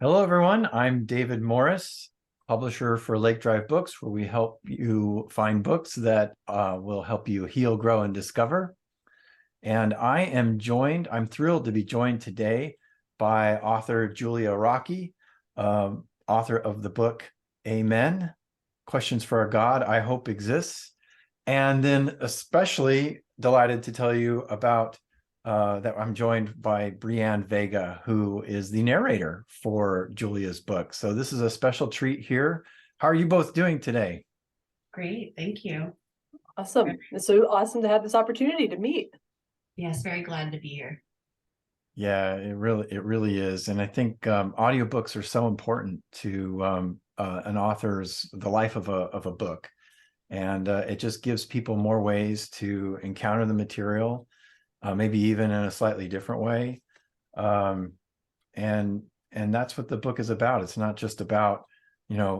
Hello, everyone. I'm David Morris, publisher for Lake Drive Books, where we help you find books that will help you heal, grow, and discover. And I'm thrilled to be joined today by author Julia Rocchi, author of the book Amen, Questions for a God I Hope Exists. And then especially delighted to tell you about that I'm joined by Brianne Vega, who is the narrator for Julia's book. So this is a special treat here. How are you both doing today? Great, thank you. Awesome. It's so awesome to have this opportunity to meet. Yes, very glad to be here. Yeah, it really is. And I think audiobooks are so important to an author's the life of a book. And it just gives people more ways to encounter the material, maybe even in a slightly different way. And that's what the book is about. It's not just about,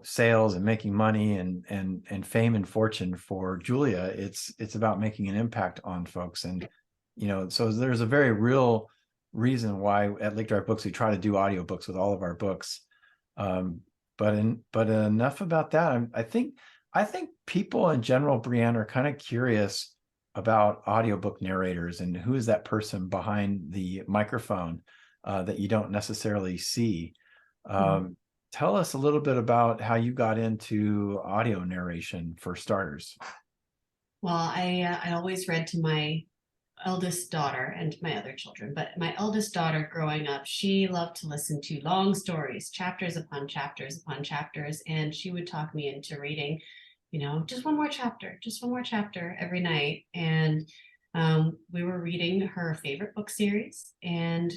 sales and making money and fame and fortune for Julia. It's about making an impact on folks. And, so there's a very real reason why at Lake Drive Books we try to do audiobooks with all of our books. But enough about that. I think people in general, Brianne, are kind of curious about audiobook narrators and who is that person behind the microphone that you don't necessarily see. Tell us a little bit about how you got into audio narration for starters. Well, I always read to my eldest daughter and my other children, but my eldest daughter growing up, she loved to listen to long stories, chapters upon chapters upon chapters, and she would talk me into reading, just one more chapter every night. And we were reading her favorite book series, and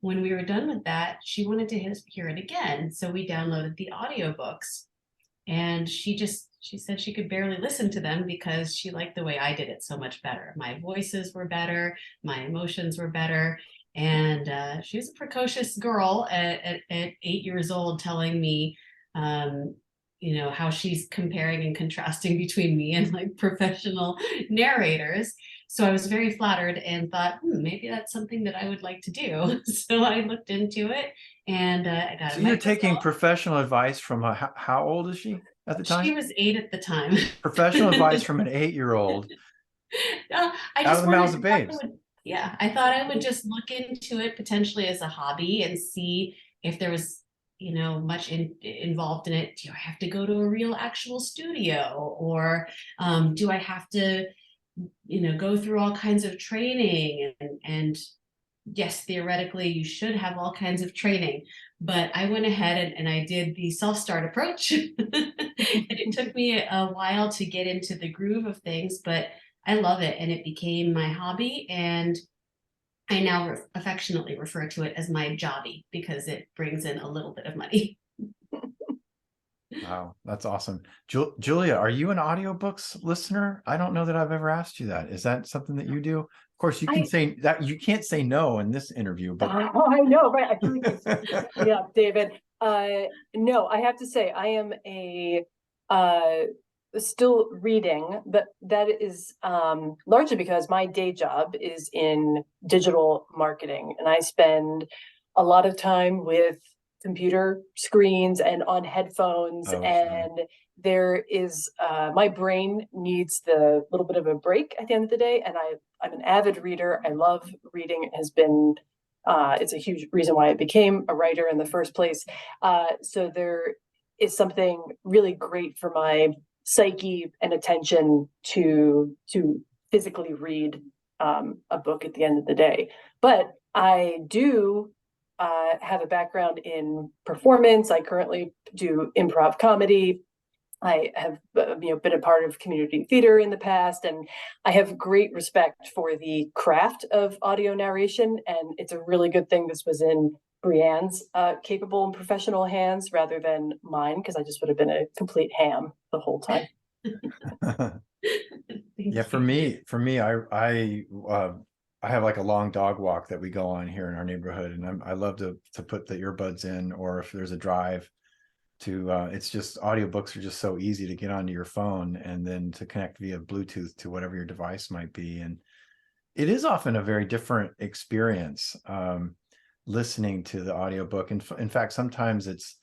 when we were done with that, she wanted to hear it again. So we downloaded the audiobooks, and she said she could barely listen to them because she liked the way I did it so much better. My voices were better, my emotions were better. And she was a precocious girl at 8 years old, telling me, how she's comparing and contrasting between me and like professional narrators. So I was very flattered and thought, maybe that's something that I would like to do. So I looked into it, and I got So a you're taking microphone. professional advice from how old is she at the time? She was 8 at the time. Professional advice from an 8-year-old I out of just the wanted, mouths of babes. I thought I would just look into it potentially as a hobby and see if there was, much involved in it. Do I have to go to a real actual studio, or do I have to, go through all kinds of training? And yes, theoretically, you should have all kinds of training, but I went ahead and I did the self-start approach. And it took me a while to get into the groove of things, but I love it. And it became my hobby. And I now affectionately refer to it as my jobby because it brings in a little bit of money. Wow, that's awesome. Julia, are you an audiobooks listener? I don't know that I've ever asked you that. Is that something that you do? Of course, you can say that you can't say no in this interview, but I know, right? I feel like yeah, David. No, I have to say I am still reading, but that is largely because my day job is in digital marketing, and I spend a lot of time with computer screens and on headphones. oh, sure. And there is my brain needs the little bit of a break at the end of the day. And I'm an avid reader. I love reading. It has been it's a huge reason why I became a writer in the first place. So there is something really great for my psyche and attention to physically read a book at the end of the day. But I do have a background in performance. I currently do improv comedy. I have been a part of community theater in the past, and I have great respect for the craft of audio narration. And it's a really good thing this was in Brianne's capable and professional hands rather than mine, because I just would have been a complete ham the whole time. Yeah, for me, I have like a long dog walk that we go on here in our neighborhood, and I love to put the earbuds in, or if there's a drive to it's just audiobooks are just so easy to get onto your phone and then to connect via Bluetooth to whatever your device might be. And it is often a very different experience. listening to the audiobook. In fact, sometimes it's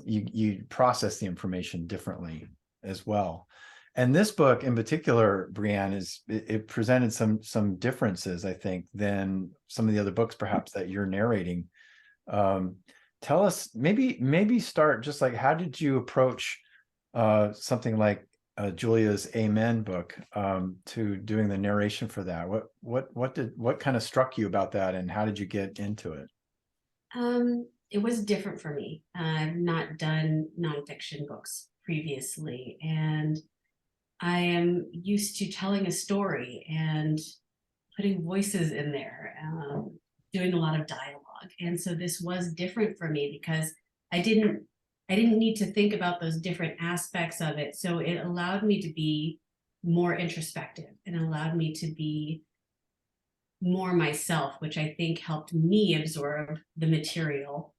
you process the information differently as well. And this book in particular, Brianne, it presented some differences, I think, than some of the other books perhaps that you're narrating. Tell us, maybe start just like, how did you approach something like Julia's Amen book, to doing the narration for that? What kind of struck you about that, and how did you get into it? It was different for me. I've not done nonfiction books previously, and I am used to telling a story and putting voices in there, doing a lot of dialogue. And so this was different for me because I didn't need to think about those different aspects of it. So it allowed me to be more introspective and allowed me to be more myself, which I think helped me absorb the material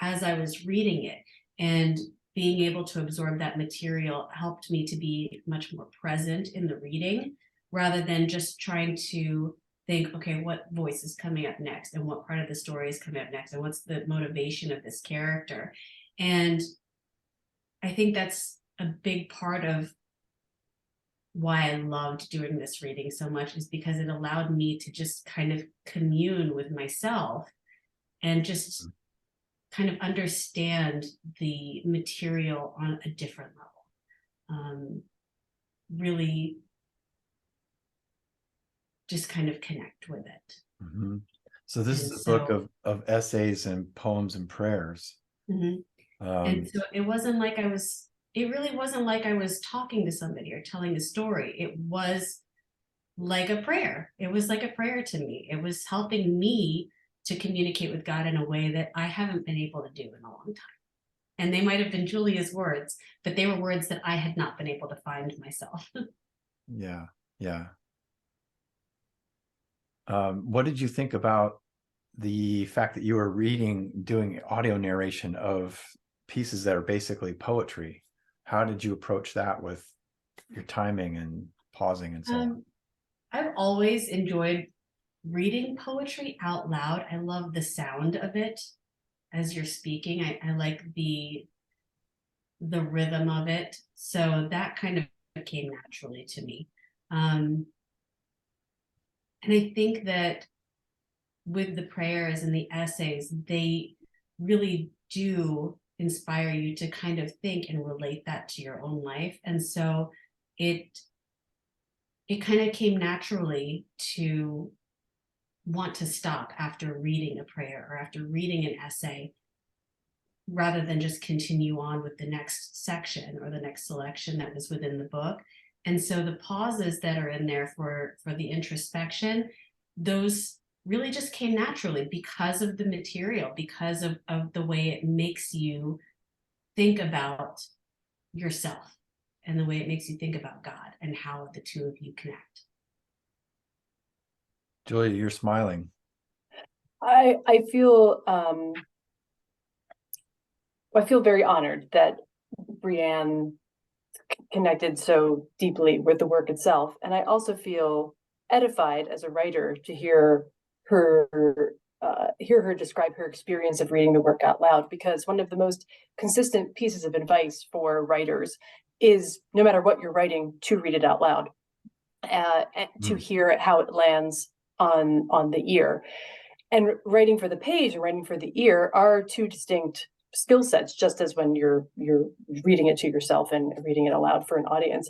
as I was reading it. And being able to absorb that material helped me to be much more present in the reading, rather than just trying to think, okay, what voice is coming up next, and what part of the story is coming up next, and what's the motivation of this character. And I think that's a big part of why I loved doing this reading so much, is because it allowed me to just kind of commune with myself and just kind of understand the material on a different level. Really just kind of connect with it. Mm-hmm. So this is a book of essays and poems and prayers. Mm-hmm. And so it really wasn't like I was talking to somebody or telling a story. It was like a prayer. It was like a prayer to me. It was helping me to communicate with God in a way that I haven't been able to do in a long time. And they might have been Julia's words, but they were words that I had not been able to find myself. Yeah. What did you think about the fact that you were doing audio narration of pieces that are basically poetry? How did you approach that with your timing and pausing and so on? I've always enjoyed reading poetry out loud. I love the sound of it as you're speaking. I like the rhythm of it. So that kind of came naturally to me. And I think that with the prayers and the essays, they really do inspire you to kind of think and relate that to your own life. And so it kind of came naturally to want to stop after reading a prayer or after reading an essay, rather than just continue on with the next section or the next selection that was within the book. And so the pauses that are in there for the introspection, those really just came naturally because of the material, because of the way it makes you think about yourself and the way it makes you think about God and how the two of you connect. Julia, you're smiling. I feel very honored that Brianne connected so deeply with the work itself, and I also feel edified as a writer to hear her describe her experience of reading the work out loud, because one of the most consistent pieces of advice for writers is, no matter what you're writing, to read it out loud, to hear how it lands on the ear. And writing for the page and writing for the ear are two distinct skill sets, just as when you're reading it to yourself and reading it aloud for an audience.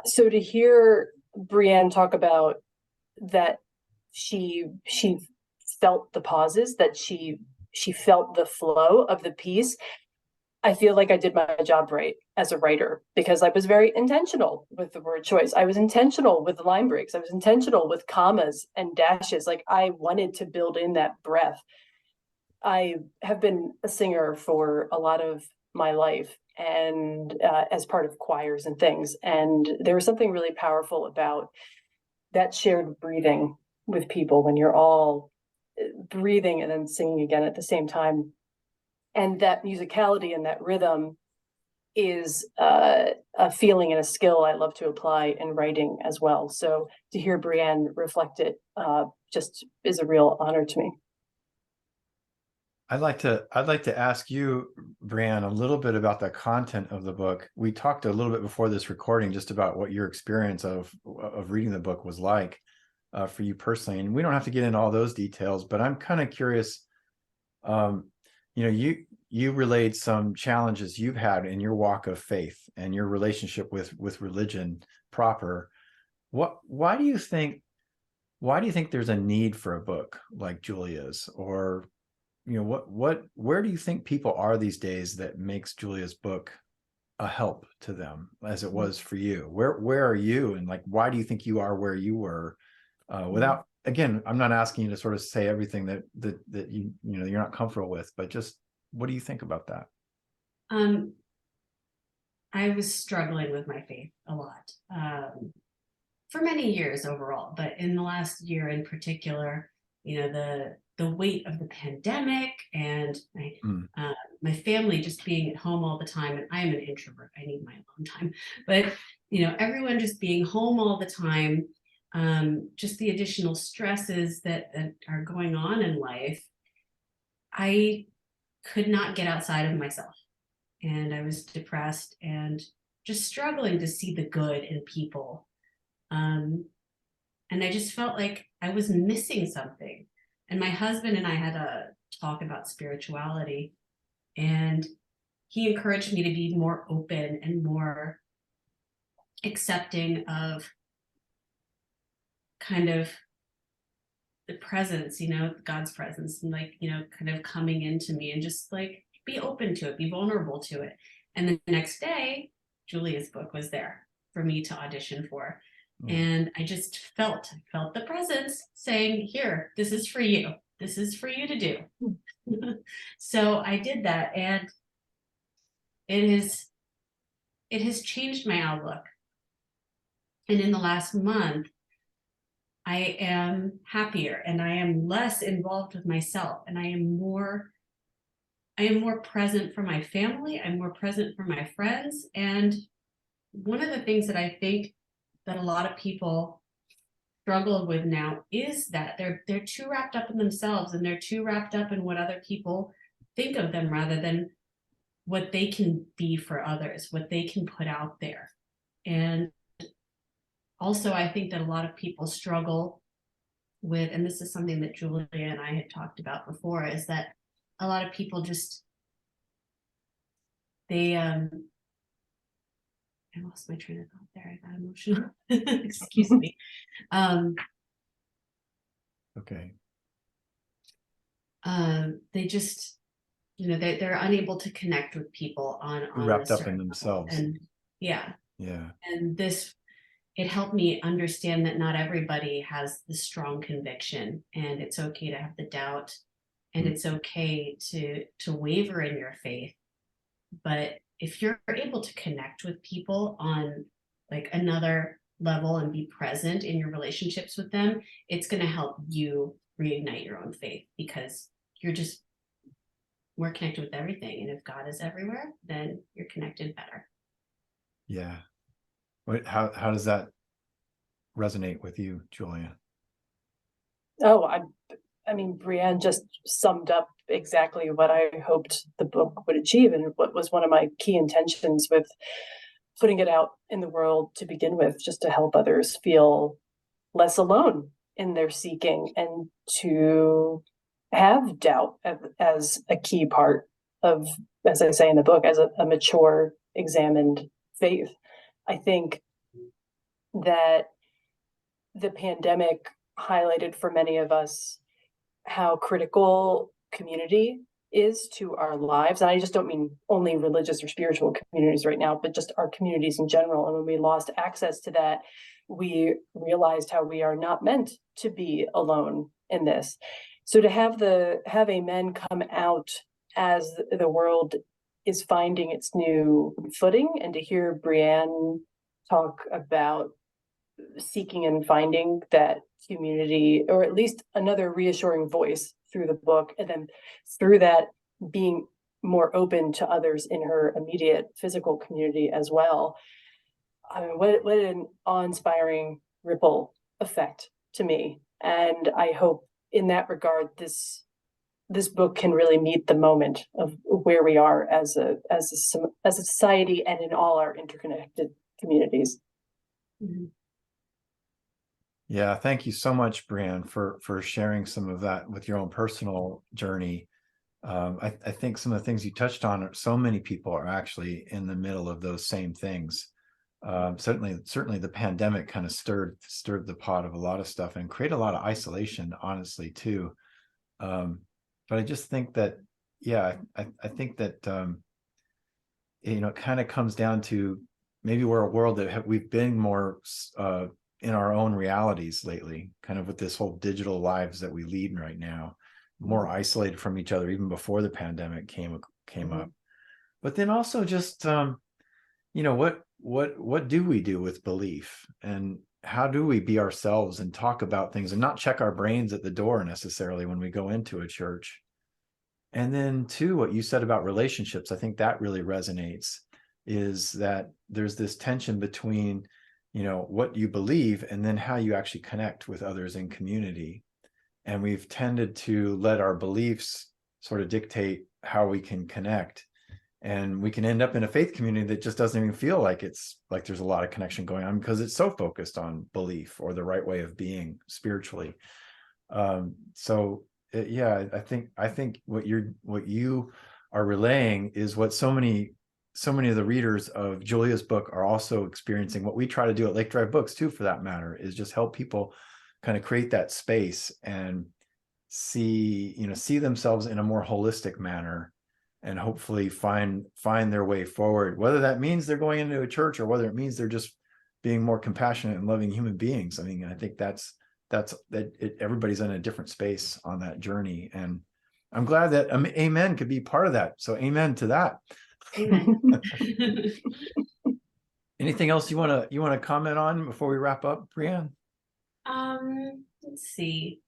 So to hear Brianne talk about that, she felt the pauses, that she felt the flow of the piece. I feel like I did my job right as a writer, because I was very intentional with the word choice. I was intentional with the line breaks. I was intentional with commas and dashes. Like, I wanted to build in that breath. I have been a singer for a lot of my life, and as part of choirs and things. And there was something really powerful about that shared breathing with people when you're all breathing and then singing again at the same time. And that musicality and that rhythm is a feeling and a skill I love to apply in writing as well. So to hear Brianne reflect it just is a real honor to me. I'd like to ask you, Brianne, a little bit about the content of the book. We talked a little bit before this recording just about what your experience of reading the book was like for you personally, and we don't have to get into all those details, but I'm kind of curious. You relayed some challenges you've had in your walk of faith and your relationship with religion proper. Why do you think there's a need for a book like Julia's? Or where do you think people are these days that makes Julia's book a help to them as it was for you? Where are you, and like, why do you think you are where you were? Without, again, I'm not asking you to sort of say everything that you're not comfortable with, but just what do you think about that? I was struggling with my faith a lot for many years overall, but in the last year in particular, the weight of the pandemic and my family just being at home all the time, and I am an introvert, I need my alone time, but everyone just being home all the time, just the additional stresses that are going on in life, I could not get outside of myself, and I was depressed and just struggling to see the good in people, and I just felt like I was missing something. And my husband and I had a talk about spirituality, and he encouraged me to be more open and more accepting of kind of the presence, God's presence, and kind of coming into me, and just like be open to it, be vulnerable to it. And then the next day, Julia's book was there for me to audition for. And I just felt the presence saying, here, this is for you. This is for you to do. So I did that, and it has changed my outlook. And in the last month, I am happier, and I am less involved with myself, and I am more present for my family. I'm more present for my friends. And one of the things that I think that a lot of people struggle with now is that they're too wrapped up in themselves, and they're too wrapped up in what other people think of them rather than what they can be for others, what they can put out there. And also, I think that a lot of people struggle with, and this is something that Julia and I had talked about before, is that a lot of people just, I lost my train of thought there. I got emotional. Excuse me. Okay. They just, they're unable to connect with people on Wrapped a up in certain themselves. level. And yeah. And it helped me understand that not everybody has the strong conviction, and it's okay to have the doubt, and it's okay to waver in your faith. But if you're able to connect with people on like another level and be present in your relationships with them, it's going to help you reignite your own faith, because you're just more connected with everything. And if God is everywhere, then you're connected better. Yeah. How does that resonate with you, Julia? Oh, I mean, Brianne just summed up exactly what I hoped the book would achieve, and what was one of my key intentions with putting it out in the world to begin with, just to help others feel less alone in their seeking, and to have doubt as a key part of, as I say in the book, as a mature, examined faith. I think that the pandemic highlighted for many of us how critical community is to our lives. And I just don't mean only religious or spiritual communities right now, but just our communities in general. And when we lost access to that, we realized how we are not meant to be alone in this. So to have Amen come out as the world is finding its new footing, and to hear Brianne talk about seeking and finding that community, or at least another reassuring voice through the book, and then through that being more open to others in her immediate physical community as well. I mean, what an awe-inspiring ripple effect to me. And I hope in that regard, this this book can really meet the moment of where we are as a society and in all our interconnected communities. Mhm. Yeah, thank you so much, Brianne, for sharing some of that with your own personal journey. I think some of the things you touched on, so many people are actually in the middle of those same things. Certainly the pandemic kind of stirred the pot of a lot of stuff and created a lot of isolation, honestly, too. But I just think that, yeah, I think that, it kind of comes down to maybe we're a world that we've been more in our own realities lately, kind of with this whole digital lives that we lead right now, more isolated from each other, even before the pandemic came up. But then also just, what do we do with belief, and how do we be ourselves and talk about things and not check our brains at the door necessarily when we go into a church? And then too, what you said about relationships, I think that really resonates, is that there's this tension between, what you believe and then how you actually connect with others in community. And we've tended to let our beliefs sort of dictate how we can connect. And we can end up in a faith community that just doesn't even feel like it's like there's a lot of connection going on, because it's so focused on belief or the right way of being spiritually. Yeah, I think what you are relaying is what so many of the readers of Julia's book are also experiencing. What we try to do at Lake Drive Books too, for that matter, is just help people kind of create that space and see themselves in a more holistic manner, and hopefully find their way forward, whether that means they're going into a church or whether it means they're just being more compassionate and loving human beings. I mean, I think everybody's in a different space on that journey, and I'm glad that amen could be part of that. So amen to that. Amen. Anything else you want to comment on before we wrap up, Brianne? Let's see.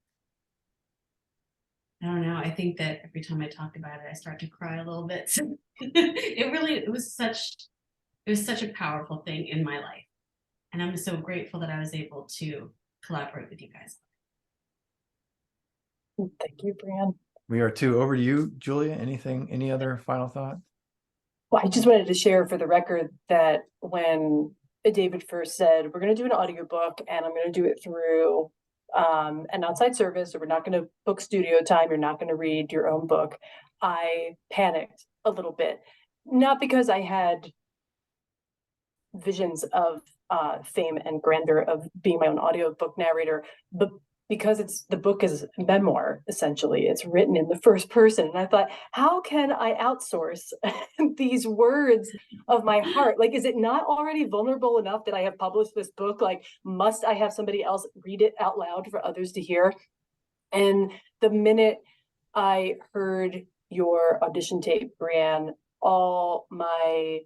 I don't know. I think that every time I talk about it, I start to cry a little bit. So it was such a powerful thing in my life. And I'm so grateful that I was able to collaborate with you guys. Thank you, Brianne. We are too. Over to you, Julia. Any other final thought? Well, I just wanted to share for the record that when David first said, we're going to do an audiobook and I'm going to do it through an outside service, so we're not going to book studio time, you're not going to read your own book, I panicked a little bit. Not because I had visions of fame and grandeur of being my own audiobook narrator, but because the book is memoir, essentially. It's written in the first person. And I thought, how can I outsource these words of my heart? Like, is it not already vulnerable enough that I have published this book? Like, must I have somebody else read it out loud for others to hear? And the minute I heard your audition tape, Brianne, all my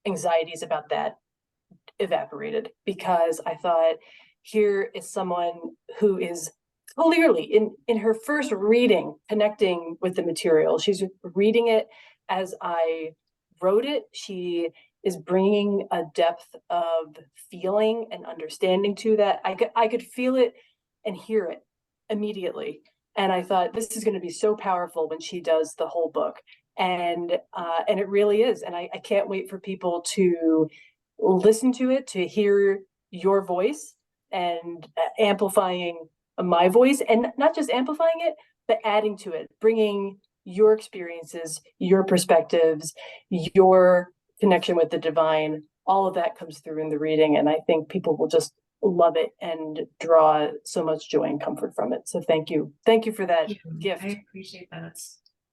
anxieties about that evaporated, because I thought, here is someone who is clearly in her first reading connecting with the material. She's reading it as I wrote it. She is bringing a depth of feeling and understanding to that. I could feel it and hear it immediately. And I thought, this is going to be so powerful when she does the whole book. And it really is. And I can't wait for people to listen to it, to hear your voice and amplifying my voice, and not just amplifying it, but adding to it, bringing your experiences, your perspectives, your connection with the divine. All of that comes through in the reading, and I think people will just love it and draw so much joy and comfort from it. So thank you for that gift. I appreciate that.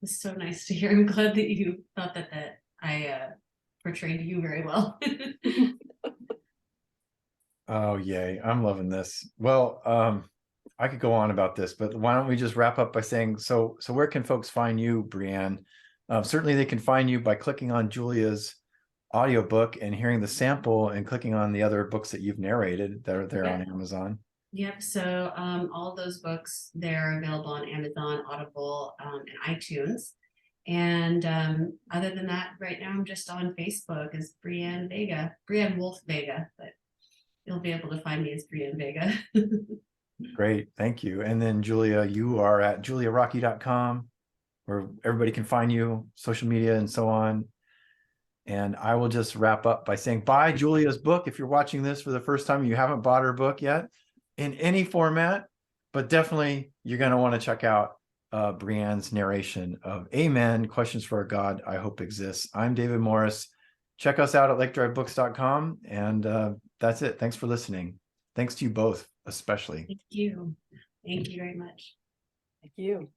It's so nice to hear. I'm glad that you thought that I portrayed you very well. Oh, yay. I'm loving this. Well, I could go on about this, but why don't we just wrap up by saying, so where can folks find you, Brianne? Certainly they can find you by clicking on Julia's audiobook and hearing the sample and clicking on the other books that you've narrated that are there on Amazon. Yep. So all of those books, they're available on Amazon, Audible, and iTunes. And other than that, right now I'm just on Facebook as Brianne Vega, Brianne Wolf Vega, but you'll be able to find me as Brianne Vega. Great, thank you. And then Julia, you are at juliarocchi.com. where everybody can find you, social media and so on. And I will just wrap up by saying, buy Julia's book. If you're watching this for the first time, you haven't bought her book yet in any format, but definitely you're going to want to check out Brianne's narration of Amen, Questions for a God I Hope Exists. I'm David Morris. Check us out at lakedrivebooks.com. And that's it. Thanks for listening. Thanks to you both, especially. Thank you. Thank you very much. Thank you.